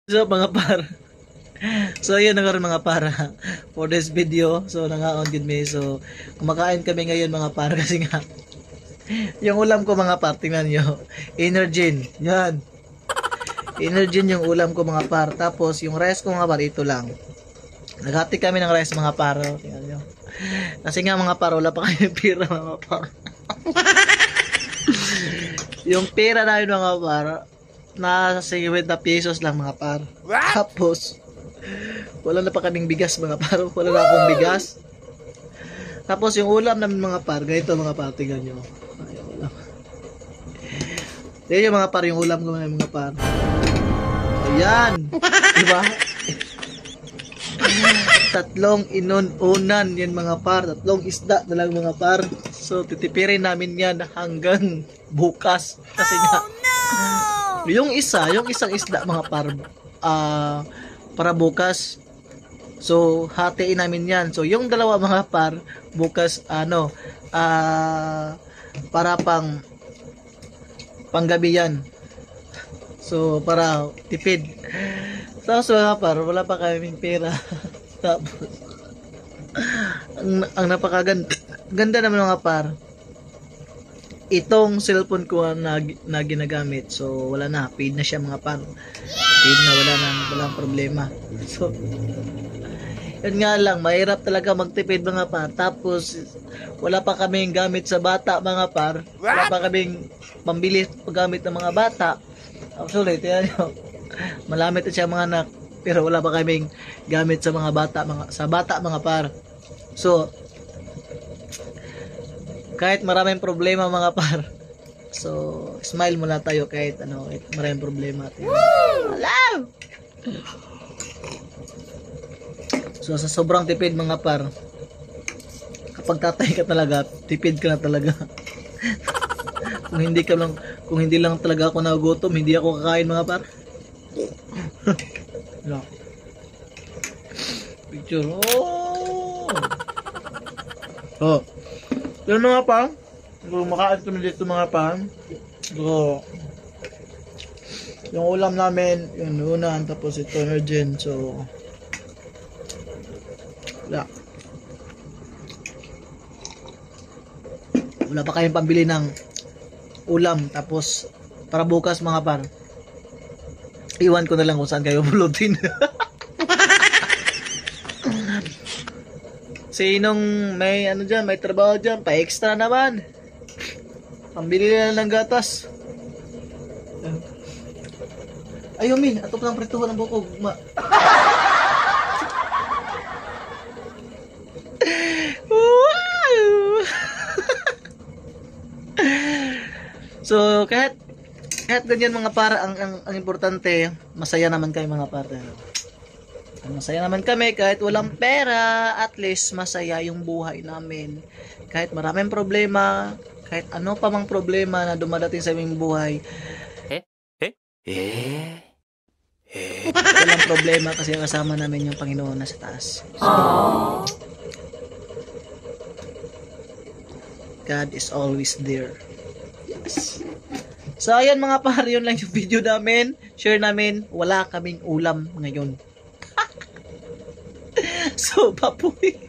So mga par. So yun na mga para for this video. So nangaon gid mi. So kumakain kami ngayon mga par kasi nga yung ulam ko mga par, tingnan nyo. Energen. Yan. Energen yung ulam ko mga par. Tapos yung rice ko mga par, ito lang. Naghati kami ng rice mga par. Tingnan nyo. Kasi nga mga par, wala pa kami pera mga par. Yung pera namin mga par, nasa 50 pesos lang mga par. Tapos, wala na pa kaming bigas mga par. Wala na akong bigas. Tapos yung ulam namin mga par, ganito mga par, tingnan nyo. Yan yung mga par, yung ulam ko mga par. Ayan. Diba? Tatlong inunan yan mga par. Tatlong isda na lang mga par. So titipirin namin yan hanggang bukas. Kasi nga yung isang isda mga par, para bukas. So hatiin namin yan. So yung dalawa mga par, bukas para panggabi yan. So para tipid. Tapos mga par, wala pa kaming pera. Tapos ang napakaganda naman mga par, itong cellphone ko na ginagamit. So wala na, paid na siya mga par. Paid na, walang problema. So yun nga lang, mahirap talaga magtipid mga par. Tapos wala pa kaming gamit sa bata mga par. Wala pa kaming pambili paggamit ng mga bata. Actually, tiyan nyo, malamit na siya mga anak, pero wala pa kaming gamit sa mga bata mga par. So kahit maraming problema mga par, so smile muna tayo kahit maraming problema. Hello! So sa sobrang tipid mga par, kapag tatay ka talaga, tipid ka na talaga. kung hindi lang talaga ako nagutom, hindi ako kakain mga par. No. Picture. Oh. Yan mga pa. Kung makain kami dito mga pa. So, yung ulam namin, yung unan, tapos ito energen. So, wala pa kayong pambili ng ulam. Tapos para bukas mga par, iwan ko na lang kung saan kayo bulutin. Sinong may dyan, may trabaho dyan, pa extra naman, pambili na ng gatas. Ay Yumi, ato pa lang prituhan ng bukog So kahit ganyan mga para, ang importante, masaya naman kayo mga para. Masaya naman kami kahit walang pera, at least masaya yung buhay namin. Kahit maraming problema, kahit ano pa mang problema na dumadating sa aming buhay, walang problema kasi kasama namin yung Panginoon na sa taas. So, God is always there. Yes. So ayan mga par, yun lang yung video namin. Share namin, wala kaming ulam ngayon. So papuwi.